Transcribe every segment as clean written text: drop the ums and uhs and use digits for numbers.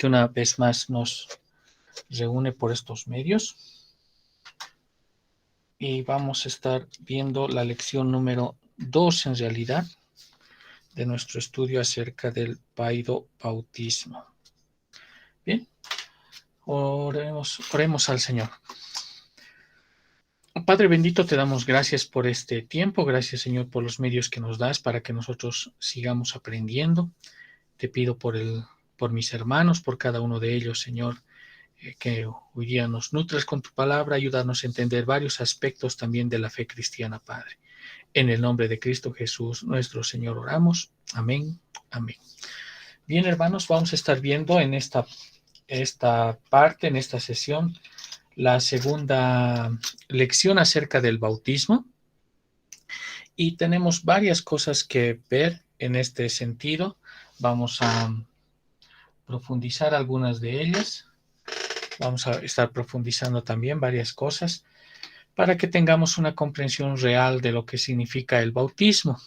que una vez más nos reúne por estos medios. Y vamos a estar viendo la lección número 2 en realidad de nuestro estudio acerca del paidobautismo. Bien, oremos al Señor. Padre bendito, te damos gracias por este tiempo, gracias Señor por los medios que nos das para que nosotros sigamos aprendiendo. Te pido por mis hermanos, por cada uno de ellos, Señor, que hoy día nos nutres con tu palabra, ayúdanos a entender varios aspectos también de la fe cristiana, Padre. En el nombre de Cristo Jesús, nuestro Señor, oramos. Amén, amén. Bien, hermanos, vamos a estar viendo en esta parte, en esta sesión, la segunda lección acerca del bautismo. Y tenemos varias cosas que ver en este sentido. Vamos a profundizar algunas de ellas. Vamos a estar profundizando también varias cosas para que tengamos una comprensión real de lo que significa el bautismo.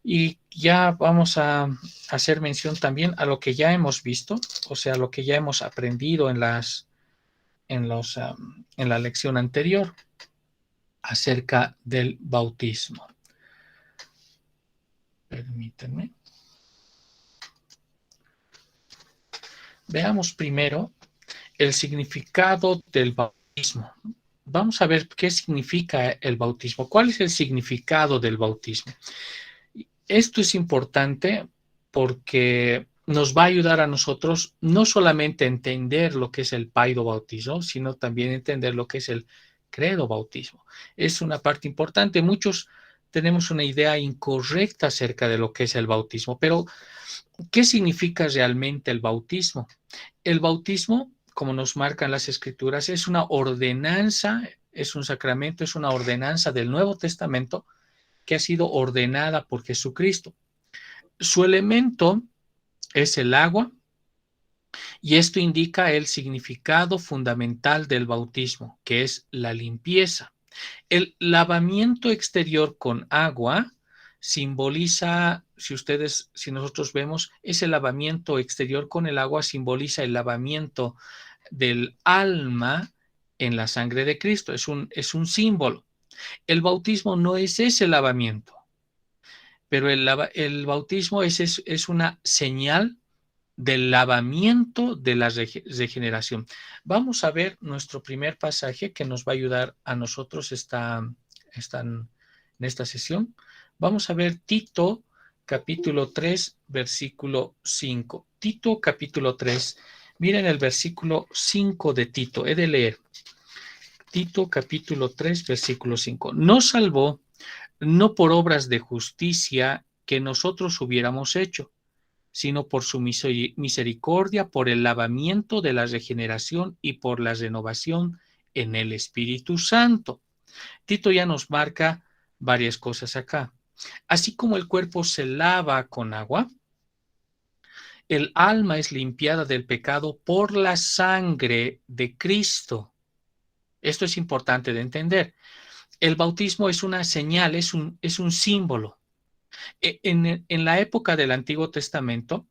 Y ya vamos a hacer mención también a lo que ya hemos visto, o sea, lo que ya hemos aprendido en la lección anterior acerca del bautismo. Permítanme. Veamos primero el significado del bautismo. Vamos a ver qué significa el bautismo. ¿Cuál es el significado del bautismo? Esto es importante porque nos va a ayudar a nosotros no solamente a entender lo que es el paidobautismo, sino también entender lo que es el credo bautismo. Es una parte importante. Muchos tenemos una idea incorrecta acerca de lo que es el bautismo, pero ¿qué significa realmente el bautismo? El bautismo, como nos marcan las escrituras, es una ordenanza, es un sacramento, es una ordenanza del Nuevo Testamento que ha sido ordenada por Jesucristo. Su elemento es el agua y esto indica el significado fundamental del bautismo, que es la limpieza. El lavamiento exterior con agua simboliza, si nosotros vemos, ese lavamiento exterior con el agua simboliza el lavamiento del alma en la sangre de Cristo. Es un símbolo. El bautismo no es ese lavamiento, pero el bautismo es una señal del lavamiento de la regeneración. Vamos a ver nuestro primer pasaje que nos va a ayudar a nosotros en esta sesión. Vamos a ver Tito capítulo 3, versículo 5. Tito capítulo 3. Miren el versículo 5 de Tito. He de leer. Tito capítulo 3, versículo 5. Nos salvó no por obras de justicia que nosotros hubiéramos hecho, sino por su misericordia, por el lavamiento de la regeneración y por la renovación en el Espíritu Santo. Tito ya nos marca varias cosas acá. Así como el cuerpo se lava con agua, el alma es limpiada del pecado por la sangre de Cristo. Esto es importante de entender. El bautismo es una señal, es un símbolo. En la época del Antiguo Testamento,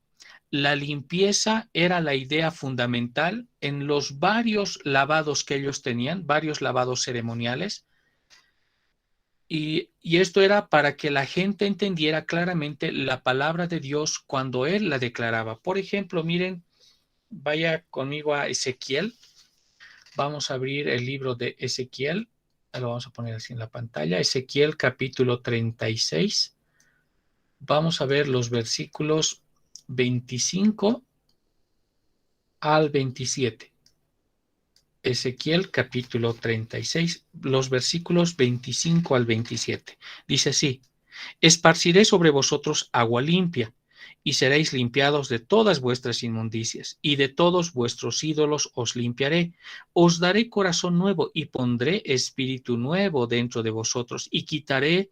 la limpieza era la idea fundamental en los varios lavados que ellos tenían, varios lavados ceremoniales, y esto era para que la gente entendiera claramente la palabra de Dios cuando Él la declaraba. Por ejemplo, miren, vaya conmigo a Ezequiel. Vamos a abrir el libro de Ezequiel, lo vamos a poner así en la pantalla, Ezequiel capítulo 36. Vamos a ver los versículos 25 al 27. Ezequiel capítulo 36, los versículos 25 al 27. Dice así: esparciré sobre vosotros agua limpia, y seréis limpiados de todas vuestras inmundicias, y de todos vuestros ídolos os limpiaré. Os daré corazón nuevo, y pondré espíritu nuevo dentro de vosotros, y quitaré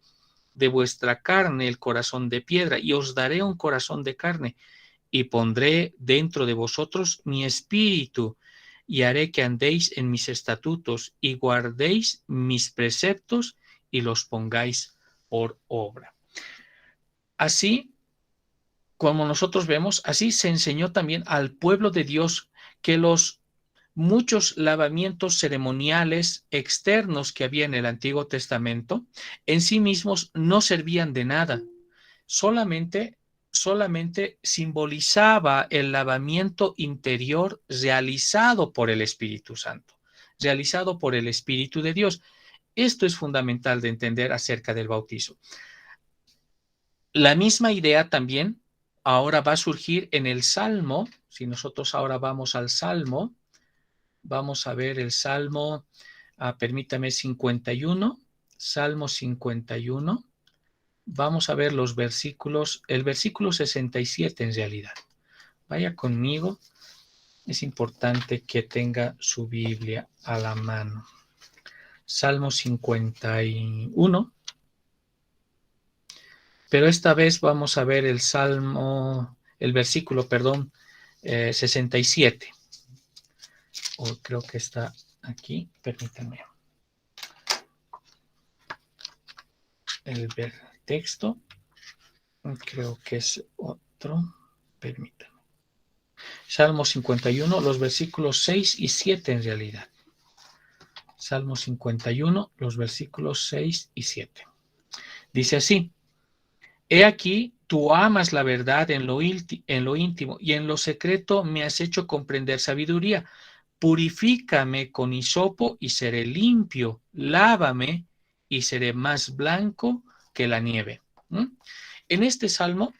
de vuestra carne el corazón de piedra, y os daré un corazón de carne, y pondré dentro de vosotros mi espíritu, y haré que andéis en mis estatutos, y guardéis mis preceptos, y los pongáis por obra. Así, como nosotros vemos, así se enseñó también al pueblo de Dios que los muchos lavamientos ceremoniales externos que había en el Antiguo Testamento en sí mismos no servían de nada, solamente, solamente simbolizaba el lavamiento interior realizado por el Espíritu Santo, realizado por el Espíritu de Dios. Esto es fundamental de entender acerca del bautismo. La misma idea también ahora va a surgir en el Salmo. Si nosotros ahora vamos al Salmo, vamos a ver el Salmo, permítame, 51, Salmo 51. Vamos a ver los versículos, el versículo 67 en realidad. Vaya conmigo, es importante que tenga su Biblia a la mano. Salmo 51. Pero esta vez vamos a ver el Salmo, el versículo, perdón, 67. Creo que está aquí, permítanme. El texto, creo que es otro, permítanme. Salmo 51, los versículos 6 y 7 en realidad. Salmo 51, los versículos 6 y 7. Dice así: He aquí, tú amas la verdad en lo íntimo y en lo secreto me has hecho comprender sabiduría. Purifícame con hisopo y seré limpio. Lávame y seré más blanco que la nieve. En este salmo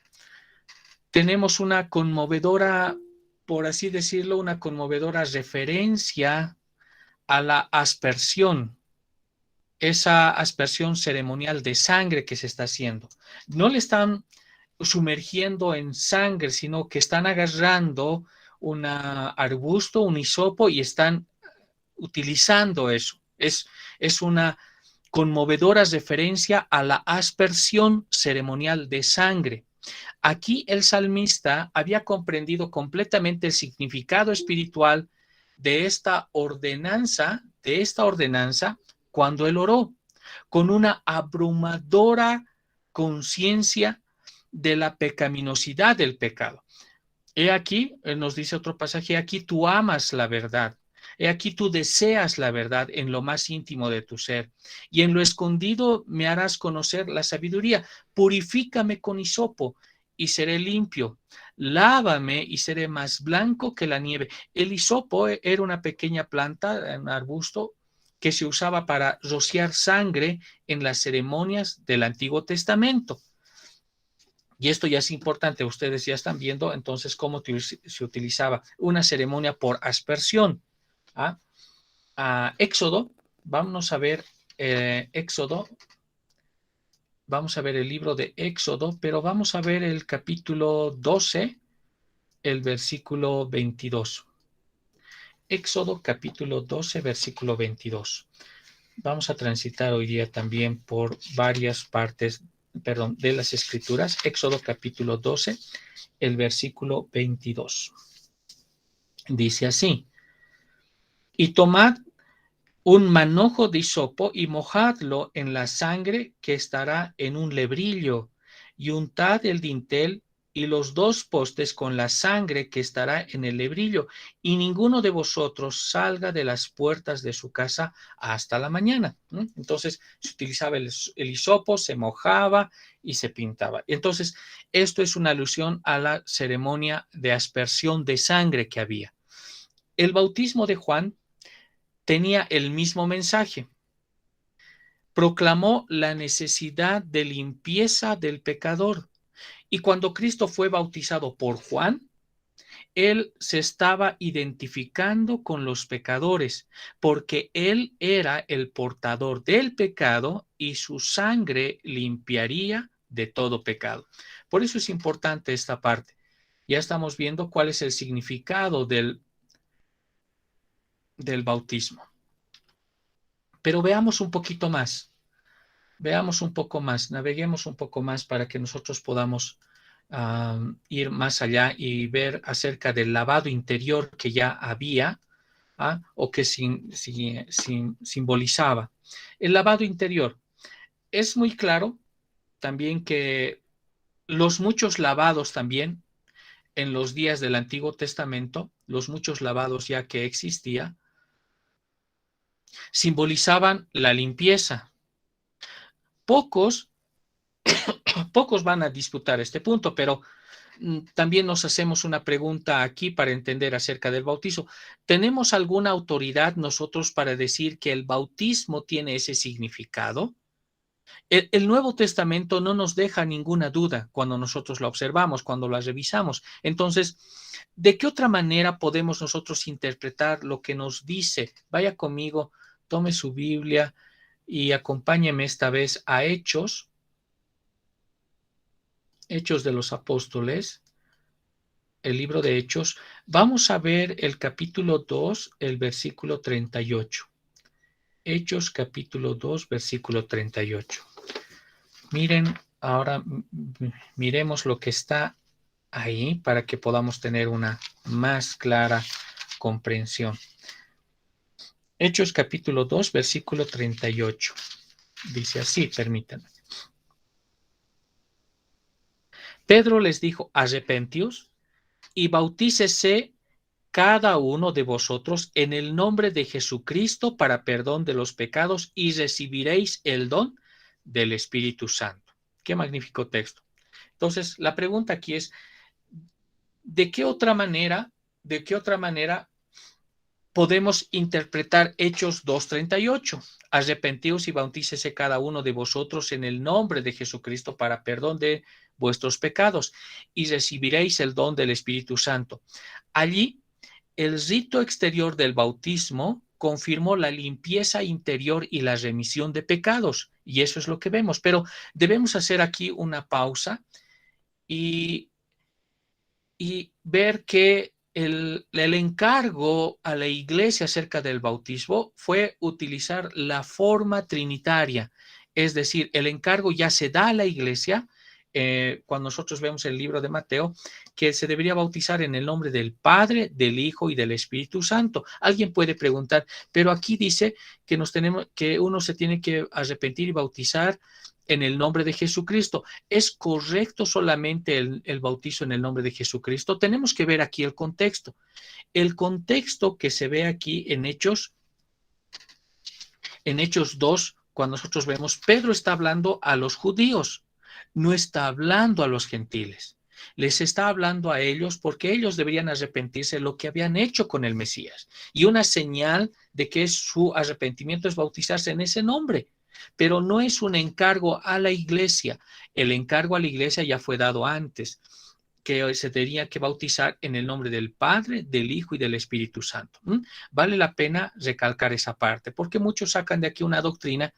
tenemos una conmovedora, por así decirlo, una conmovedora referencia a la aspersión, esa aspersión ceremonial de sangre que se está haciendo. No le están sumergiendo en sangre, sino que están agarrando un arbusto, un hisopo, y están utilizando eso. Es una conmovedora referencia a la aspersión ceremonial de sangre. Aquí el salmista había comprendido completamente el significado espiritual de esta ordenanza, cuando él oró, con una abrumadora conciencia de la pecaminosidad del pecado. He aquí, nos dice otro pasaje, aquí tú amas la verdad. He aquí tú deseas la verdad en lo más íntimo de tu ser, y en lo escondido me harás conocer la sabiduría. Purifícame con hisopo y seré limpio. Lávame y seré más blanco que la nieve. El hisopo era una pequeña planta, un arbusto, que se usaba para rociar sangre en las ceremonias del Antiguo Testamento. Y esto ya es importante, ustedes ya están viendo entonces cómo se utilizaba una ceremonia por aspersión. Éxodo, vamos a ver Éxodo, vamos a ver el libro de Éxodo, pero vamos a ver el capítulo 12, el versículo 22. Éxodo capítulo 12, versículo 22. Vamos a transitar hoy día también por varias partes, de las Escrituras. Éxodo capítulo 12, el versículo 22. Dice así: y tomad un manojo de hisopo y mojadlo en la sangre que estará en un lebrillo, y untad el dintel y los dos postes con la sangre que estará en el lebrillo, y ninguno de vosotros salga de las puertas de su casa hasta la mañana. Entonces se utilizaba el hisopo, se mojaba y se pintaba. Entonces esto es una alusión a la ceremonia de aspersión de sangre que había. El bautismo de Juan tenía el mismo mensaje. Proclamó la necesidad de limpieza del pecador. Y cuando Cristo fue bautizado por Juan, él se estaba identificando con los pecadores, porque él era el portador del pecado y su sangre limpiaría de todo pecado. Por eso es importante esta parte. Ya estamos viendo cuál es el significado del bautismo. Pero veamos un poquito más. Veamos un poco más, naveguemos un poco más para que nosotros podamos ir más allá y ver acerca del lavado interior que ya había, o que simbolizaba. El lavado interior. Es muy claro también que Los muchos lavados también en los días del Antiguo Testamento, los muchos lavados ya que existía, simbolizaban la limpieza. Pocos, pocos van a disputar este punto, pero también nos hacemos una pregunta aquí para entender acerca del bautizo. ¿Tenemos alguna autoridad nosotros para decir que el bautismo tiene ese significado? El Nuevo Testamento no nos deja ninguna duda cuando nosotros la observamos, cuando la revisamos. Entonces, ¿de qué otra manera podemos nosotros interpretar lo que nos dice? Vaya conmigo, tome su Biblia y acompáñeme esta vez a Hechos, Hechos de los Apóstoles, el libro de Hechos. Vamos a ver el capítulo 2, el versículo 38. Hechos capítulo 2, versículo 38. Miren, ahora miremos lo que está ahí para que podamos tener una más clara comprensión. Hechos capítulo 2, versículo 38. Dice así, permítanme. Pedro les dijo, arrepentíos y bautícese cada uno de vosotros en el nombre de Jesucristo para perdón de los pecados y recibiréis el don del Espíritu Santo. Qué magnífico texto. Entonces, la pregunta aquí es, ¿de qué otra manera podemos interpretar Hechos 2:38? Arrepentíos y bautícese cada uno de vosotros en el nombre de Jesucristo para perdón de vuestros pecados y recibiréis el don del Espíritu Santo. Allí, el rito exterior del bautismo confirmó la limpieza interior y la remisión de pecados, y eso es lo que vemos. Pero debemos hacer aquí una pausa y ver que el encargo a la iglesia acerca del bautismo fue utilizar la forma trinitaria, es decir, el encargo ya se da a la iglesia cuando nosotros vemos el libro de Mateo, que se debería bautizar en el nombre del Padre, del Hijo y del Espíritu Santo. Alguien puede preguntar, pero aquí dice que que uno se tiene que arrepentir y bautizar en el nombre de Jesucristo. ¿Es correcto solamente el bautizo en el nombre de Jesucristo? Tenemos que ver aquí el contexto. El contexto que se ve aquí en Hechos 2, cuando nosotros vemos, Pedro está hablando a los judíos, no está hablando a los gentiles. Les está hablando a ellos porque ellos deberían arrepentirse de lo que habían hecho con el Mesías. Y una señal de que su arrepentimiento es bautizarse en ese nombre. Pero no es un encargo a la iglesia. El encargo a la iglesia ya fue dado antes, que se tenía que bautizar en el nombre del Padre, del Hijo y del Espíritu Santo. Vale la pena recalcar esa parte, porque muchos sacan de aquí una doctrina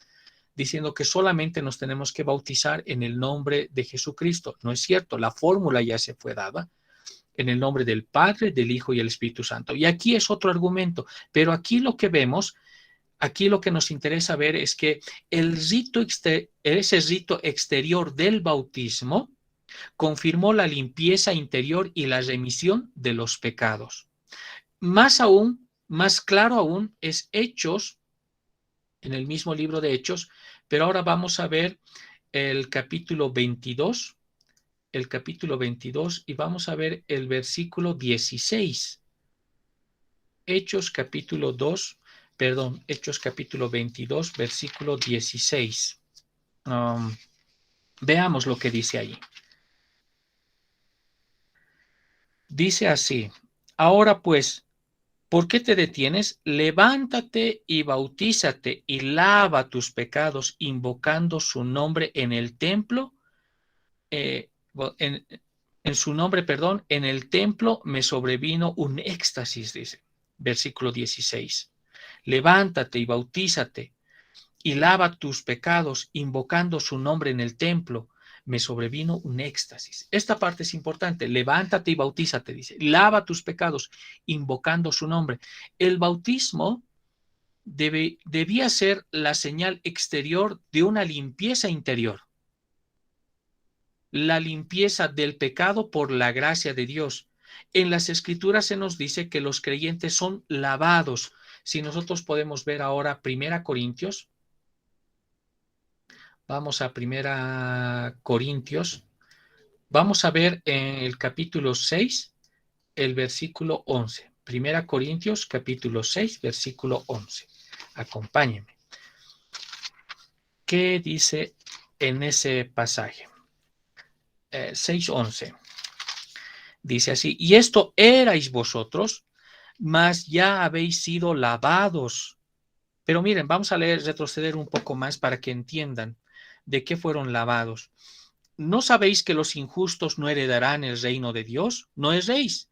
diciendo que solamente nos tenemos que bautizar en el nombre de Jesucristo. No es cierto, la fórmula ya se fue dada en el nombre del Padre, del Hijo y el Espíritu Santo. Y aquí es otro argumento, pero aquí lo que vemos, aquí lo que nos interesa ver es que ese rito exterior del bautismo confirmó la limpieza interior y la remisión de los pecados. Más aún, más claro aún, es Hechos, en el mismo libro de Hechos, pero ahora vamos a ver el capítulo 22, y vamos a ver el versículo 16. Hechos capítulo 2, perdón, Hechos capítulo 22, versículo 16. Veamos lo que dice ahí. Dice así, ahora pues, ¿por qué te detienes? Levántate y bautízate y lava tus pecados invocando su nombre en el templo, eh, en, en su nombre, perdón, en el templo me sobrevino un éxtasis, dice, versículo 16. Levántate y bautízate y lava tus pecados invocando su nombre en el templo. Me sobrevino un éxtasis. Esta parte es importante. Levántate y bautízate, dice. Lava tus pecados invocando su nombre. El bautismo debía ser la señal exterior de una limpieza interior. La limpieza del pecado por la gracia de Dios. En las Escrituras se nos dice que los creyentes son lavados. Si nosotros podemos ver ahora 1 Corintios, vamos a 1 Corintios, Vamos a ver en el capítulo 6, el versículo 11. Primera Corintios, capítulo 6, versículo 11. Acompáñenme. ¿Qué dice en ese pasaje? 6:11. Dice así: y esto erais vosotros, mas ya habéis sido lavados. Pero miren, vamos a leer, retroceder un poco más para que entiendan de qué fueron lavados. ¿No sabéis que los injustos no heredarán el reino de Dios? No erréis.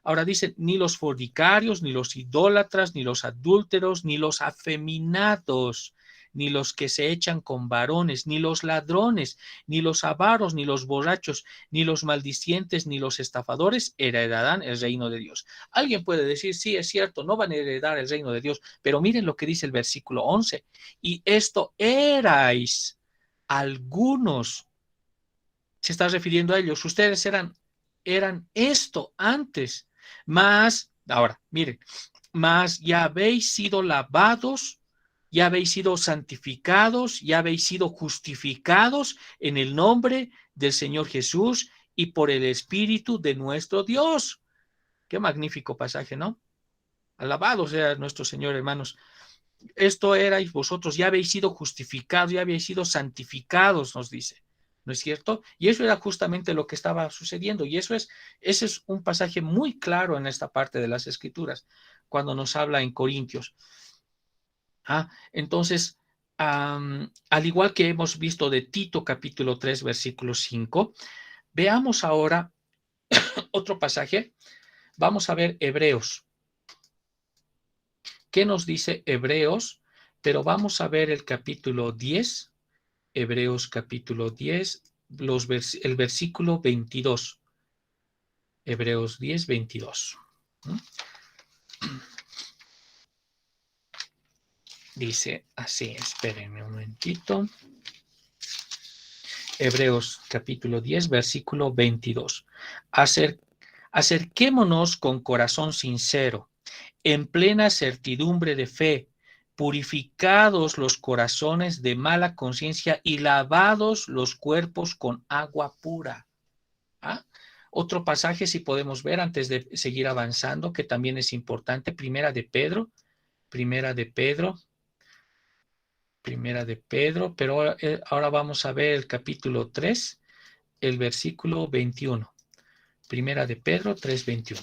Ahora dice, ni los fornicarios, ni los idólatras, ni los adúlteros, ni los afeminados, ni los que se echan con varones, ni los ladrones, ni los avaros, ni los borrachos, ni los maldicientes, ni los estafadores heredarán el reino de Dios. Alguien puede decir, sí, es cierto, no van a heredar el reino de Dios, pero miren lo que dice el versículo 11. Y esto erais algunos. Se está refiriendo a ellos. Ustedes eran esto antes, más, ahora, miren, más ya habéis sido lavados, ya habéis sido santificados, ya habéis sido justificados en el nombre del Señor Jesús y por el Espíritu de nuestro Dios. Qué magnífico pasaje, ¿no? Alabado sea nuestro Señor, hermanos. Esto erais vosotros, ya habéis sido justificados, ya habéis sido santificados, nos dice, ¿no es cierto? Y eso era justamente lo que estaba sucediendo, y ese es un pasaje muy claro en esta parte de las Escrituras, cuando nos habla en Corintios. Entonces, al igual que hemos visto de Tito capítulo 3, versículo 5, veamos ahora otro pasaje. Vamos a ver Hebreos. ¿Qué nos dice Hebreos? Pero vamos a ver el capítulo 10, Hebreos capítulo 10, el versículo 22. Hebreos 10, 22. Dice así, espérenme un momentito. Hebreos capítulo 10, versículo 22. Acerquémonos con corazón sincero, en plena certidumbre de fe, purificados los corazones de mala conciencia y lavados los cuerpos con agua pura. Otro pasaje, si podemos ver antes de seguir avanzando, que también es importante, Primera de Pedro, pero ahora vamos a ver el capítulo 3, el versículo 21. Primera de Pedro 3, 21.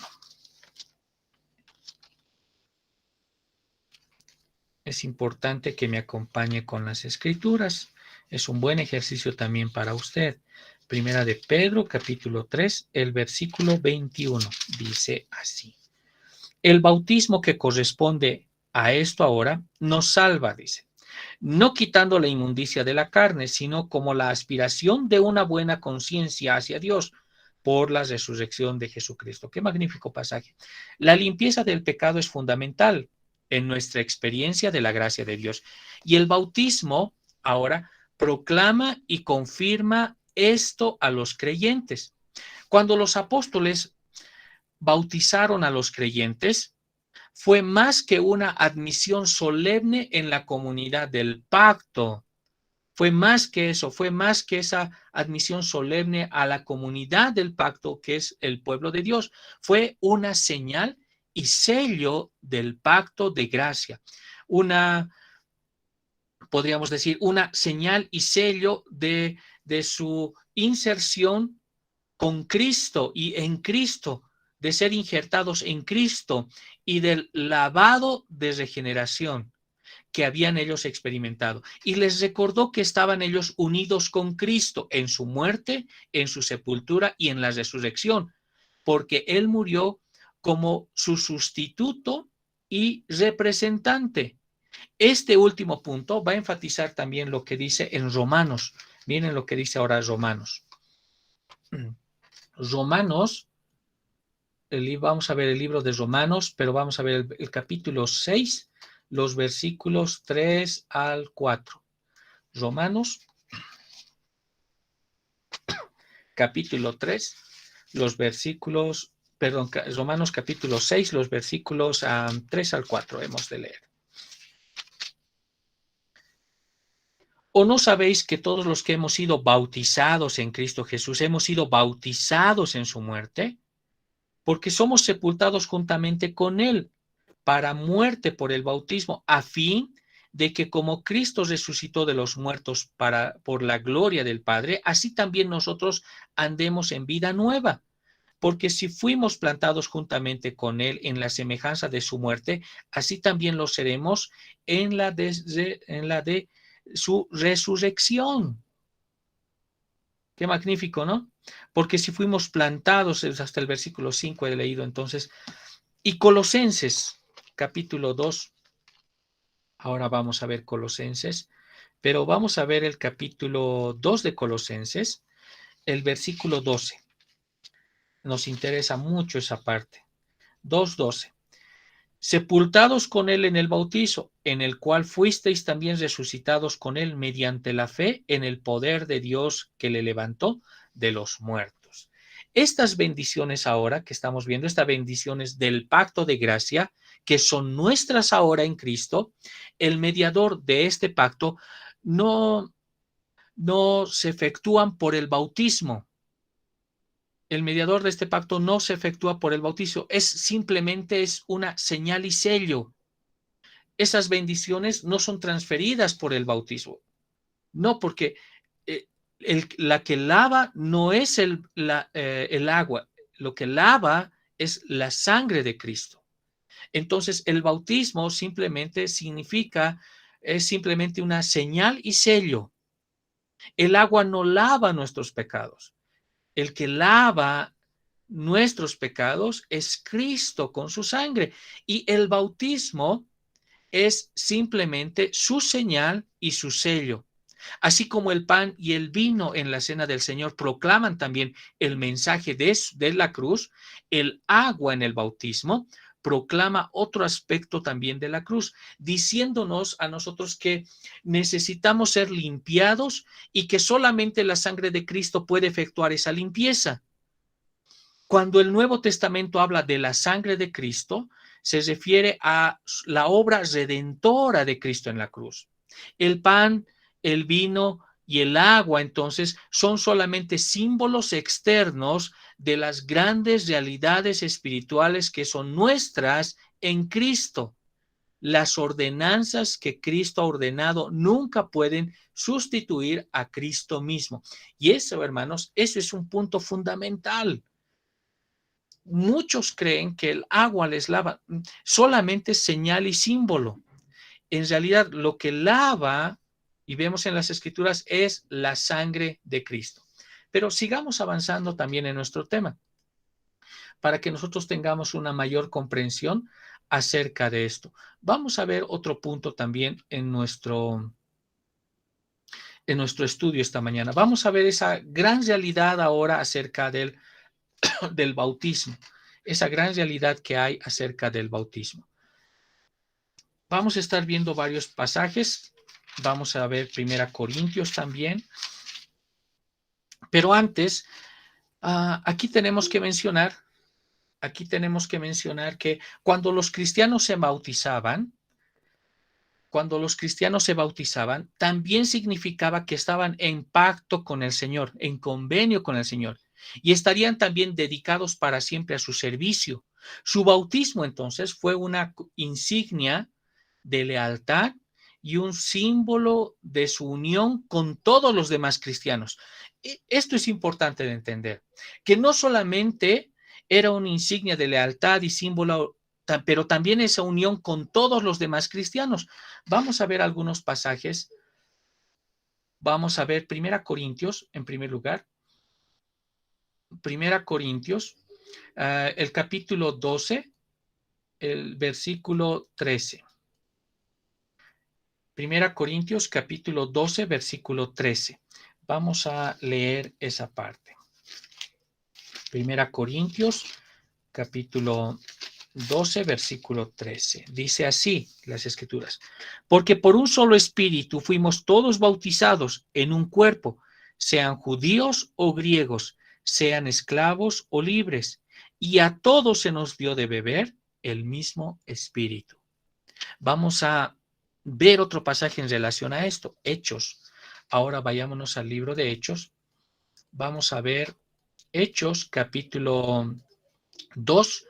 Es importante que me acompañe con las escrituras. Es un buen ejercicio también para usted. Primera de Pedro, capítulo 3, el versículo 21. Dice así: el bautismo que corresponde a esto ahora nos salva, dice, no quitando la inmundicia de la carne, sino como la aspiración de una buena conciencia hacia Dios por la resurrección de Jesucristo. Qué magnífico pasaje. La limpieza del pecado es fundamental en nuestra experiencia de la gracia de Dios. Y el bautismo ahora proclama y confirma esto a los creyentes. Cuando los apóstoles bautizaron a los creyentes, fue más que una admisión solemne en la comunidad del pacto. Fue más que eso, fue más que esa admisión solemne a la comunidad del pacto, que es el pueblo de Dios. Fue una señal y sello del pacto de gracia. Podríamos decir, una señal y sello de su inserción con Cristo y en Cristo, de ser injertados en Cristo y del lavado de regeneración que habían ellos experimentado. Y les recordó que estaban ellos unidos con Cristo en su muerte, en su sepultura y en la resurrección, porque Él murió como su sustituto y representante. Este último punto va a enfatizar también lo que dice en Romanos. Miren lo que dice ahora Romanos. Romanos, vamos a ver el libro de Romanos, pero vamos a ver el capítulo 6, los versículos 3 al 4. Romanos, capítulo 3, los versículos, perdón, Romanos capítulo 6, los versículos 3 al 4 hemos de leer. ¿O no sabéis que todos los que hemos sido bautizados en Cristo Jesús, hemos sido bautizados en su muerte? Porque somos sepultados juntamente con Él para muerte por el bautismo, a fin de que como Cristo resucitó de los muertos por la gloria del Padre, así también nosotros andemos en vida nueva. Porque si fuimos plantados juntamente con Él en la semejanza de su muerte, así también lo seremos en la de su resurrección. Qué magnífico, ¿no? Porque si fuimos plantados, hasta el versículo 5 he leído entonces, y Colosenses, capítulo 2, ahora vamos a ver Colosenses, pero vamos a ver el capítulo 2 de Colosenses, el versículo 12. Nos interesa mucho esa parte. 2:12. Sepultados con él en el bautizo, en el cual fuisteis también resucitados con él mediante la fe en el poder de Dios que le levantó de los muertos. Estas bendiciones ahora que estamos viendo, estas bendiciones del pacto de gracia, que son nuestras ahora en Cristo, el mediador de este pacto no, no se efectúan por el bautismo. El mediador de este pacto no se efectúa por el bautizo, simplemente es una señal y sello. Esas bendiciones no son transferidas por el bautismo. No, porque la que lava no es el agua, lo que lava es la sangre de Cristo. Entonces, el bautismo simplemente es simplemente una señal y sello. El agua no lava nuestros pecados. El que lava nuestros pecados es Cristo con su sangre. Y el bautismo es simplemente su señal y su sello. Así como el pan y el vino en la cena del Señor proclaman también el mensaje de la cruz, el agua en el bautismo proclama otro aspecto también de la cruz, diciéndonos a nosotros que necesitamos ser limpiados y que solamente la sangre de Cristo puede efectuar esa limpieza. Cuando el Nuevo Testamento habla de la sangre de Cristo, se refiere a la obra redentora de Cristo en la cruz. El pan, el vino y el agua, entonces, son solamente símbolos externos de las grandes realidades espirituales que son nuestras en Cristo. Las ordenanzas que Cristo ha ordenado nunca pueden sustituir a Cristo mismo. Y eso, hermanos, eso es un punto fundamental. Muchos creen que el agua les lava, solamente señal y símbolo. En realidad, lo que lava, y vemos en las Escrituras, es la sangre de Cristo. Pero sigamos avanzando también en nuestro tema, para que nosotros tengamos una mayor comprensión acerca de esto. Vamos a ver otro punto también en nuestro estudio esta mañana. Vamos a ver esa gran realidad ahora acerca del bautismo, esa gran realidad que hay acerca del bautismo. Vamos a estar viendo varios pasajes. Vamos a ver 1 Corintios también. Pero antes, aquí tenemos que mencionar que cuando los cristianos se bautizaban, también significaba que estaban en pacto con el Señor, en convenio con el Señor, y estarían también dedicados para siempre a su servicio. Su bautismo, entonces, fue una insignia de lealtad y un símbolo de su unión con todos los demás cristianos. Esto es importante de entender, que no solamente era una insignia de lealtad y símbolo, pero también esa unión con todos los demás cristianos. Vamos a ver algunos pasajes. Vamos a ver 1 Corintios, en primer lugar. 1 Corintios, el capítulo 12, el versículo 13. 1 Corintios, capítulo 12, versículo 13. Vamos a leer esa parte. 1 Corintios, capítulo 12, versículo 13. Dice así las Escrituras: porque por un solo espíritu fuimos todos bautizados en un cuerpo, sean judíos o griegos, sean esclavos o libres, y a todos se nos dio de beber el mismo espíritu. Vamos a ver otro pasaje en relación a esto, Hechos. Ahora vayámonos al libro de Hechos. Vamos a ver Hechos capítulo 2,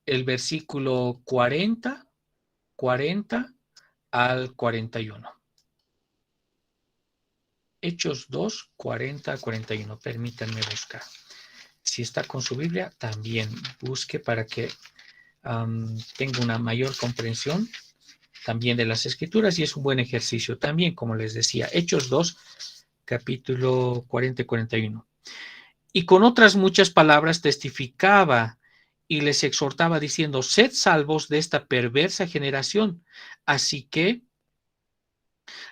el versículo 40 al 41. Hechos 2, 40 al 41. Permítanme buscar. Si está con su Biblia, también busque para que tenga una mayor comprensión también de las Escrituras, y es un buen ejercicio también, como les decía. Hechos 2, capítulo 40 y 41. Y con otras muchas palabras testificaba y les exhortaba diciendo: sed salvos de esta perversa generación. Así que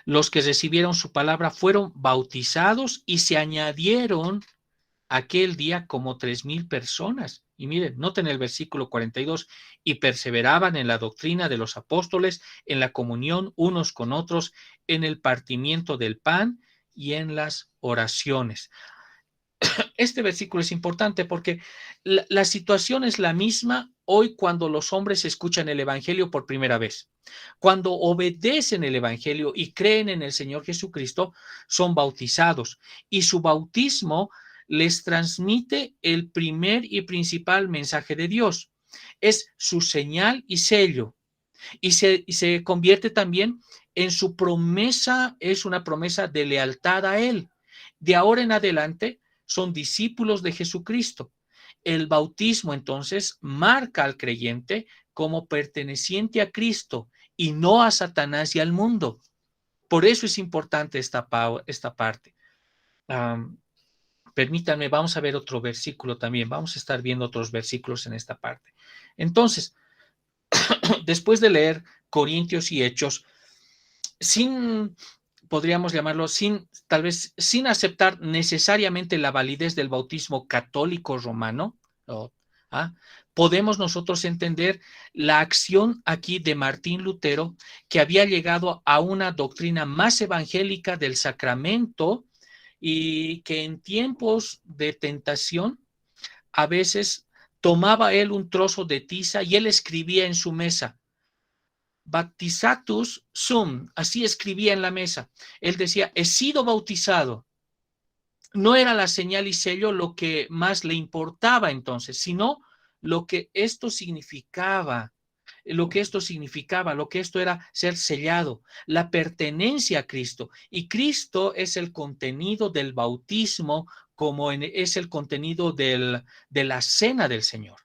los que recibieron su palabra fueron bautizados y se añadieron aquel día como 3,000 personas. Y miren, noten el versículo 42, y perseveraban en la doctrina de los apóstoles, en la comunión unos con otros, en el partimiento del pan y en las oraciones. Este versículo es importante porque la situación es la misma hoy cuando los hombres escuchan el Evangelio por primera vez. Cuando obedecen el Evangelio y creen en el Señor Jesucristo, son bautizados, y su bautismo les transmite el primer y principal mensaje de Dios. Es su señal y sello, y se convierte también en su promesa, es una promesa de lealtad a Él. De ahora en adelante son discípulos de Jesucristo. El bautismo entonces marca al creyente como perteneciente a Cristo y no a Satanás y al mundo. Por eso es importante esta parte. Permítanme, vamos a ver otro versículo también. Vamos a estar viendo otros versículos en esta parte. Entonces, después de leer Corintios y Hechos, podríamos llamarlo, tal vez sin aceptar necesariamente la validez del bautismo católico romano, ¿ah? Podemos nosotros entender la acción aquí de Martín Lutero, que había llegado a una doctrina más evangélica del sacramento, y que en tiempos de tentación a veces tomaba él un trozo de tiza y él escribía en su mesa: Baptizatus sum, así escribía en la mesa. Él decía: he sido bautizado. No era la señal y sello lo que más le importaba entonces, sino lo que esto significaba, lo que esto era ser sellado, la pertenencia a Cristo. Y Cristo es el contenido del bautismo, como es el contenido de la cena del Señor.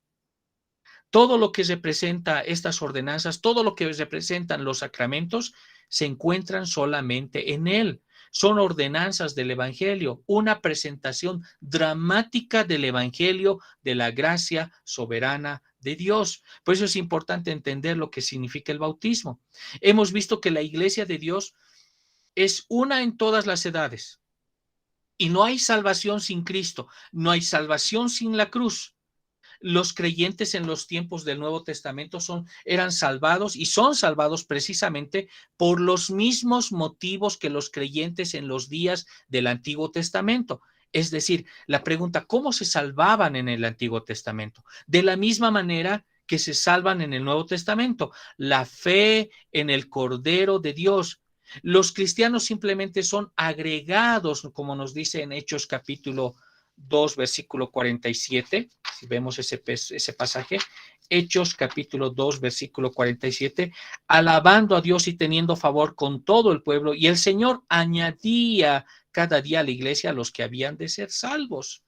Todo lo que representa estas ordenanzas, todo lo que representan los sacramentos, se encuentran solamente en Él. Son ordenanzas del Evangelio, una presentación dramática del Evangelio, de la gracia soberana de Dios. Por eso es importante entender lo que significa el bautismo. Hemos visto que la Iglesia de Dios es una en todas las edades, y no hay salvación sin Cristo, no hay salvación sin la cruz. Los creyentes en los tiempos del Nuevo Testamento eran salvados y son salvados precisamente por los mismos motivos que los creyentes en los días del Antiguo Testamento. Es decir, la pregunta: ¿cómo se salvaban en el Antiguo Testamento? De la misma manera que se salvan en el Nuevo Testamento: la fe en el Cordero de Dios. Los cristianos simplemente son agregados, como nos dice en Hechos capítulo 2, versículo 47, si vemos ese pasaje, Hechos capítulo 2, versículo 47, alabando a Dios y teniendo favor con todo el pueblo, y el Señor añadía cada día a la iglesia a los que habían de ser salvos.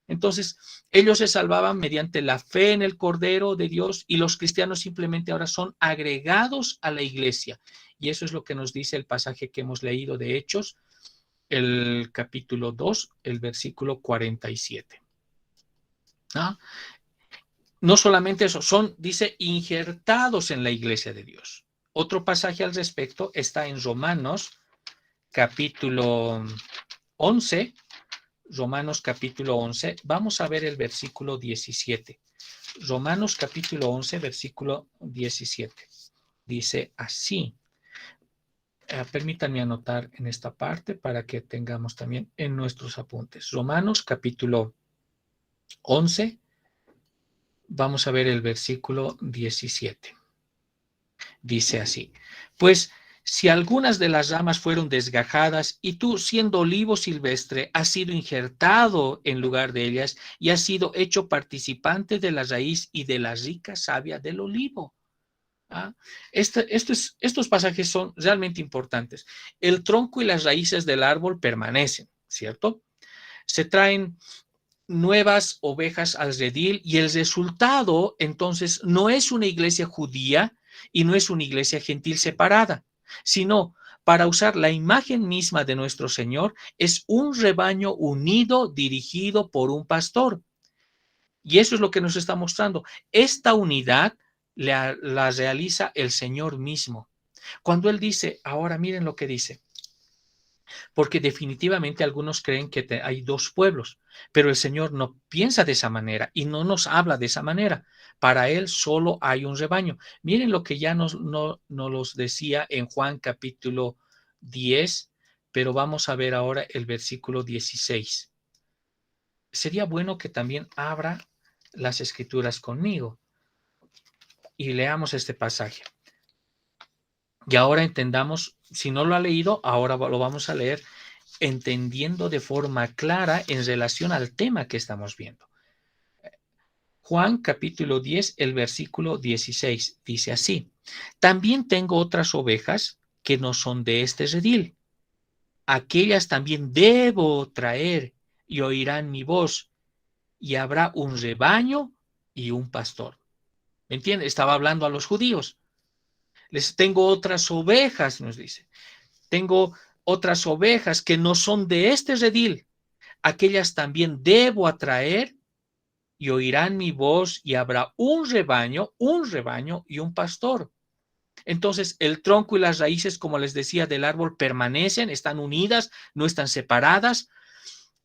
Entonces, ellos se salvaban mediante la fe en el Cordero de Dios, y los cristianos simplemente ahora son agregados a la iglesia. Y eso es lo que nos dice el pasaje que hemos leído de Hechos, el capítulo 2, el versículo 47. ¿Ah? No solamente eso, dice, injertados en la iglesia de Dios. Otro pasaje al respecto está en Romanos capítulo 11. Romanos capítulo 11. Vamos a ver el versículo 17. Romanos capítulo 11, versículo 17. Dice así. Permítanme anotar en esta parte para que tengamos también en nuestros apuntes. Romanos capítulo 11, vamos a ver el versículo 17. Dice así: pues Si algunas de las ramas fueron desgajadas y tú, siendo olivo silvestre, has sido injertado en lugar de ellas y has sido hecho participante de la raíz y de la rica savia del olivo. ¿Ah? Estos pasajes son realmente importantes. El tronco y las raíces del árbol permanecen, ¿cierto? Se traen nuevas ovejas al redil y el resultado entonces no es una iglesia judía y no es una iglesia gentil separada, sino para usar la imagen misma de nuestro Señor, es un rebaño unido dirigido por un pastor. Y eso es lo que nos está mostrando. Esta unidad la realiza el Señor mismo. Cuando Él dice, ahora miren lo que dice, porque definitivamente algunos creen que hay dos pueblos, pero el Señor no piensa de esa manera y no nos habla de esa manera. Para Él solo hay un rebaño. Miren lo que ya nos los decía en Juan capítulo 10, pero vamos a ver ahora el versículo 16. Sería bueno que también abra las escrituras conmigo y leamos este pasaje. Y ahora entendamos, si no lo ha leído, ahora lo vamos a leer entendiendo de forma clara en relación al tema que estamos viendo. Juan capítulo 10, el versículo 16, dice así: también tengo otras ovejas que no son de este redil. Aquellas también debo traer y oirán mi voz, y habrá un rebaño y un pastor. ¿Me entiende? Estaba hablando a los judíos. Les tengo otras ovejas, nos dice. Tengo otras ovejas que no son de este redil. Aquellas también debo atraer y oirán mi voz y habrá un rebaño y un pastor. Entonces el tronco y las raíces, como les decía, del árbol permanecen, están unidas, no están separadas.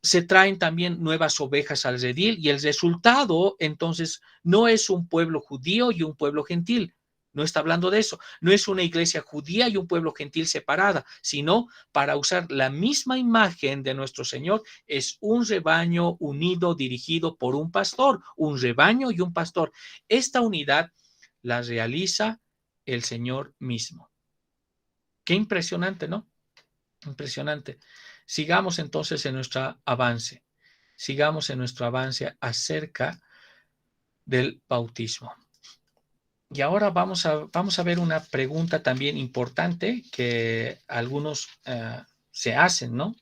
Se traen también nuevas ovejas al redil y el resultado entonces no es un pueblo judío y un pueblo gentil. No está hablando de eso. No es una iglesia judía y un pueblo gentil separada, sino para usar la misma imagen de nuestro Señor, es un rebaño unido dirigido por un pastor, un rebaño y un pastor. Esta unidad la realiza el Señor mismo. Qué impresionante, ¿no? Impresionante. Sigamos entonces en nuestro avance. Sigamos en nuestro avance acerca del bautismo. Y ahora vamos a ver una pregunta también importante que algunos se hacen, ¿no?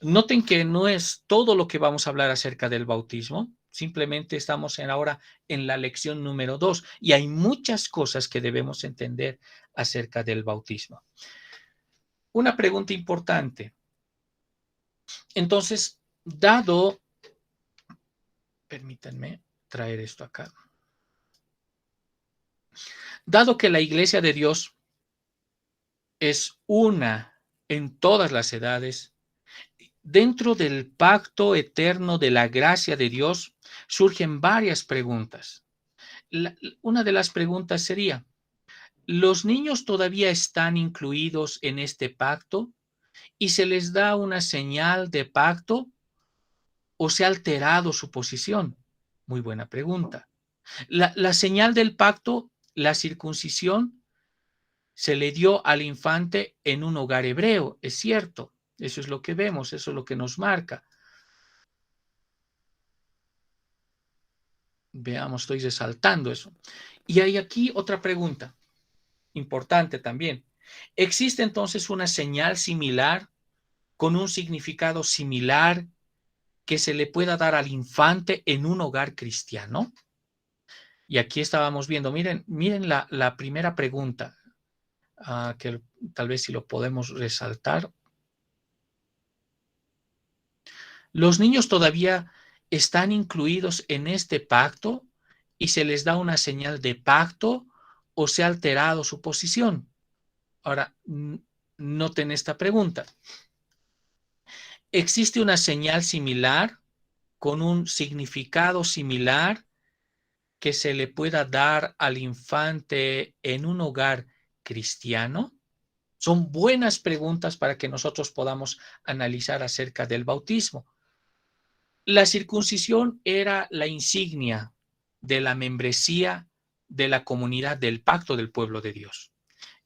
Noten que no es todo lo que vamos a hablar acerca del bautismo, simplemente estamos ahora en la lección número 2 y hay muchas cosas que debemos entender acerca del bautismo. Una pregunta importante. Entonces, permítanme traer esto acá. Dado que la iglesia de Dios es una en todas las edades, dentro del pacto eterno de la gracia de Dios surgen varias preguntas. Una de las preguntas sería, ¿los niños todavía están incluidos en este pacto y se les da una señal de pacto o se ha alterado su posición? Muy buena pregunta. La señal del pacto, la circuncisión, se le dio al infante en un hogar hebreo, es cierto. Eso es lo que vemos, eso es lo que nos marca. Veamos, estoy resaltando eso. Y hay aquí otra pregunta, importante también. ¿Existe entonces una señal similar, con un significado similar, que se le pueda dar al infante en un hogar cristiano? Y aquí estábamos viendo, miren la primera pregunta, que tal vez si lo podemos resaltar. ¿Los niños todavía están incluidos en este pacto y se les da una señal de pacto o se ha alterado su posición? Ahora, noten esta pregunta. ¿Existe una señal similar con un significado similar que se le pueda dar al infante en un hogar cristiano? Son buenas preguntas para que nosotros podamos analizar acerca del bautismo. La circuncisión era la insignia de la membresía de la comunidad del pacto del pueblo de Dios.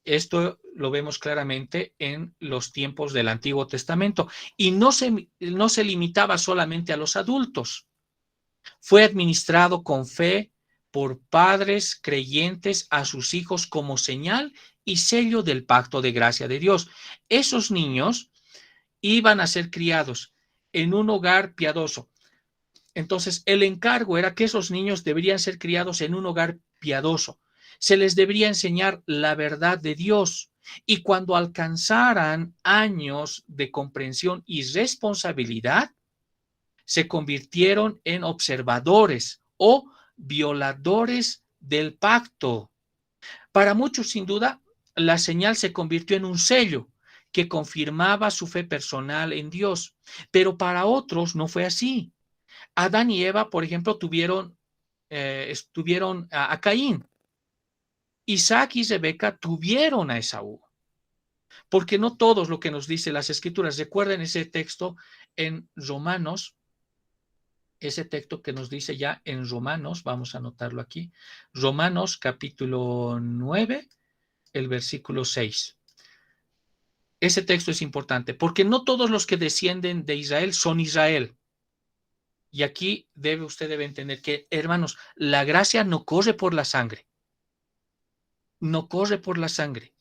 Esto lo vemos claramente en los tiempos del Antiguo Testamento. Y no se limitaba solamente a los adultos. Fue administrado con fe por padres creyentes a sus hijos como señal y sello del pacto de gracia de Dios. Esos niños iban a ser criados en un hogar piadoso. Entonces, el encargo era que esos niños deberían ser criados en un hogar piadoso. Se les debería enseñar la verdad de Dios. Y cuando alcanzaran años de comprensión y responsabilidad, se convirtieron en observadores o violadores del pacto. Para muchos, sin duda, la señal se convirtió en un sello que confirmaba su fe personal en Dios, pero para otros no fue así. Adán y Eva, por ejemplo, tuvieron a Caín. Isaac y Rebeca tuvieron a Esaú, porque no todos lo que nos dice las Escrituras. Recuerden ese texto en Romanos, ese texto que nos dice ya en Romanos, vamos a anotarlo aquí, Romanos capítulo 9, el versículo 6. Ese texto es importante, porque no todos los que descienden de Israel son Israel. Y aquí usted debe entender que, hermanos, la gracia no corre por la sangre. No corre por la sangre.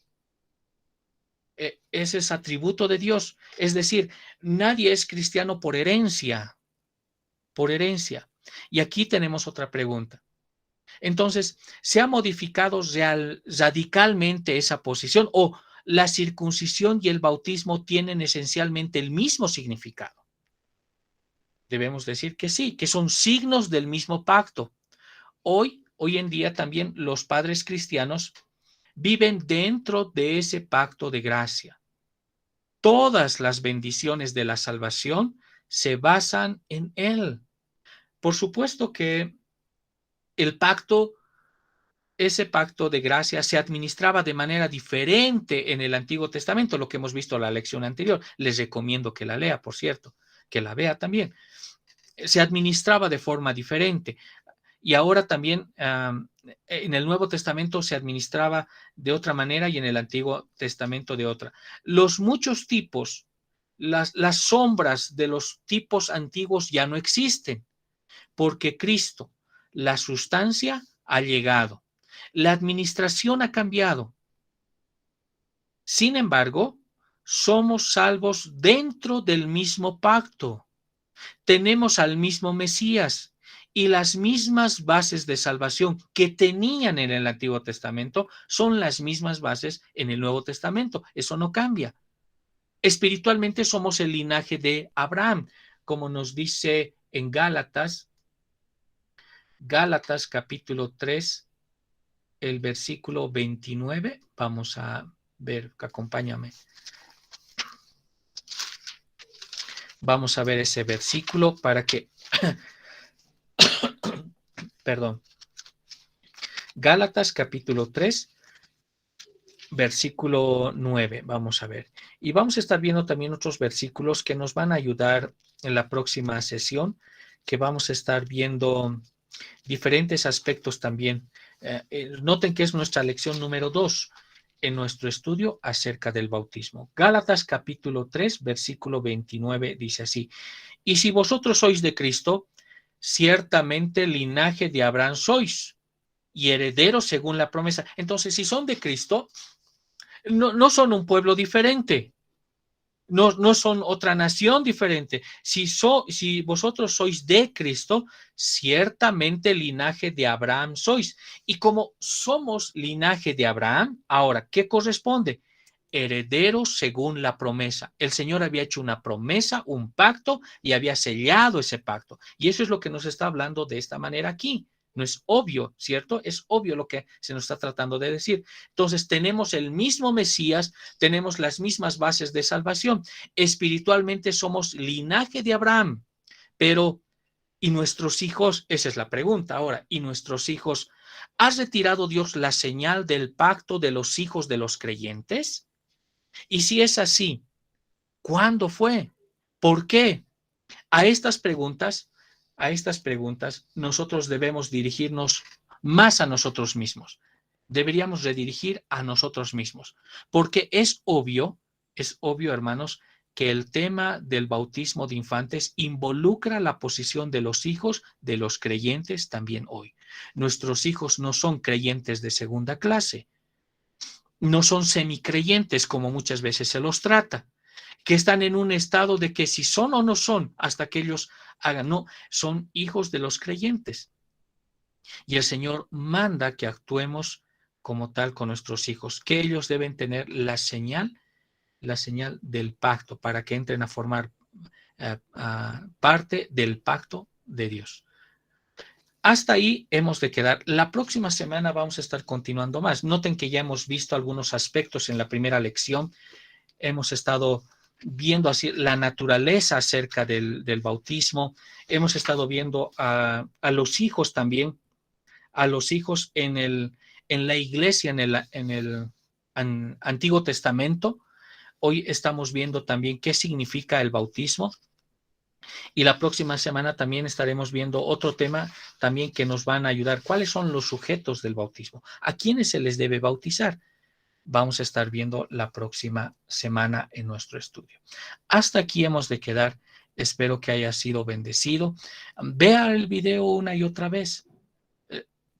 Ese es atributo de Dios. Es decir, nadie es cristiano por herencia. Por herencia. Y aquí tenemos otra pregunta. Entonces, ¿se ha modificado radicalmente esa posición o la circuncisión y el bautismo tienen esencialmente el mismo significado? Debemos decir que sí, que son signos del mismo pacto. Hoy en día también los padres cristianos viven dentro de ese pacto de gracia. Todas las bendiciones de la salvación se basan en él. Por supuesto que ese pacto de gracia se administraba de manera diferente en el Antiguo Testamento, lo que hemos visto en la lección anterior. Les recomiendo que la lea, por cierto, que la vea también. Se administraba de forma diferente. Y ahora también en el Nuevo Testamento se administraba de otra manera y en el Antiguo Testamento de otra. Los muchos tipos, las sombras de los tipos antiguos ya no existen, porque Cristo, la sustancia, ha llegado. La administración ha cambiado. Sin embargo, somos salvos dentro del mismo pacto. Tenemos al mismo Mesías y las mismas bases de salvación que tenían en el Antiguo Testamento son las mismas bases en el Nuevo Testamento. Eso no cambia. Espiritualmente somos el linaje de Abraham, como nos dice en Gálatas capítulo 3, el versículo 29. Vamos a ver, acompáñame. Vamos a ver ese versículo para que... Perdón. Gálatas capítulo 3, versículo 9. Vamos a ver. Y vamos a estar viendo también otros versículos que nos van a ayudar en la próxima sesión, que vamos a estar viendo diferentes aspectos también. Noten que es nuestra lección número 2 en nuestro estudio acerca del bautismo. Gálatas capítulo 3, versículo 29 dice así: y si vosotros sois de Cristo, ciertamente linaje de Abraham sois y herederos según la promesa. Entonces, si son de Cristo, no son un pueblo diferente. No son otra nación diferente. Si vosotros sois de Cristo, ciertamente linaje de Abraham sois. Y como somos linaje de Abraham, ahora, ¿qué corresponde? Herederos según la promesa. El Señor había hecho una promesa, un pacto, y había sellado ese pacto. Y eso es lo que nos está hablando de esta manera aquí. No es obvio, ¿cierto? Es obvio lo que se nos está tratando de decir. Entonces, tenemos el mismo Mesías, tenemos las mismas bases de salvación. Espiritualmente somos linaje de Abraham, pero ¿y nuestros hijos? Esa es la pregunta ahora. ¿Y nuestros hijos? ¿Ha retirado Dios la señal del pacto de los hijos de los creyentes? Y si es así, ¿cuándo fue? ¿Por qué? A estas preguntas, nosotros debemos dirigirnos más a nosotros mismos. deberíamos redirigir a nosotros mismos, porque es obvio, hermanos, que el tema del bautismo de infantes involucra la posición de los hijos de los creyentes también hoy. Nuestros hijos no son creyentes de segunda clase, no son semicreyentes como muchas veces se los trata, que están en un estado de que si son o no son hasta que ellos hagan, no, son hijos de los creyentes. Y el Señor manda que actuemos como tal con nuestros hijos, que ellos deben tener la señal del pacto para que entren a formar parte del pacto de Dios. Hasta ahí hemos de quedar. La próxima semana vamos a estar continuando más. Noten que ya hemos visto algunos aspectos en la primera lección. Hemos estado viendo así la naturaleza acerca del bautismo. Hemos estado viendo a los hijos también, a los hijos en la iglesia, en el Antiguo Testamento. Hoy estamos viendo también qué significa el bautismo. Y la próxima semana también estaremos viendo otro tema también que nos van a ayudar. ¿Cuáles son los sujetos del bautismo? ¿A quiénes se les debe bautizar? Vamos a estar viendo la próxima semana en nuestro estudio. Hasta aquí hemos de quedar. Espero que haya sido bendecido. Vea el video una y otra vez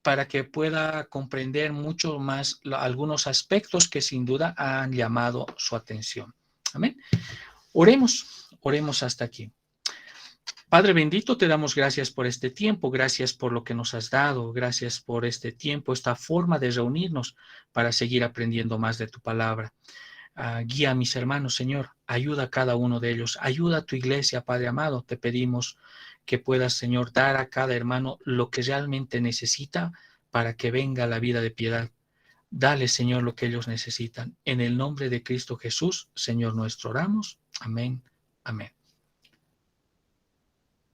para que pueda comprender mucho más algunos aspectos que sin duda han llamado su atención. Amén. Oremos hasta aquí. Padre bendito, te damos gracias por este tiempo, gracias por lo que nos has dado, gracias por este tiempo, esta forma de reunirnos para seguir aprendiendo más de tu palabra. Guía a mis hermanos, Señor, ayuda a cada uno de ellos, ayuda a tu iglesia, Padre amado, te pedimos que puedas, Señor, dar a cada hermano lo que realmente necesita para que venga la vida de piedad. Dale, Señor, lo que ellos necesitan. En el nombre de Cristo Jesús, Señor nuestro, oramos. Amén. Amén.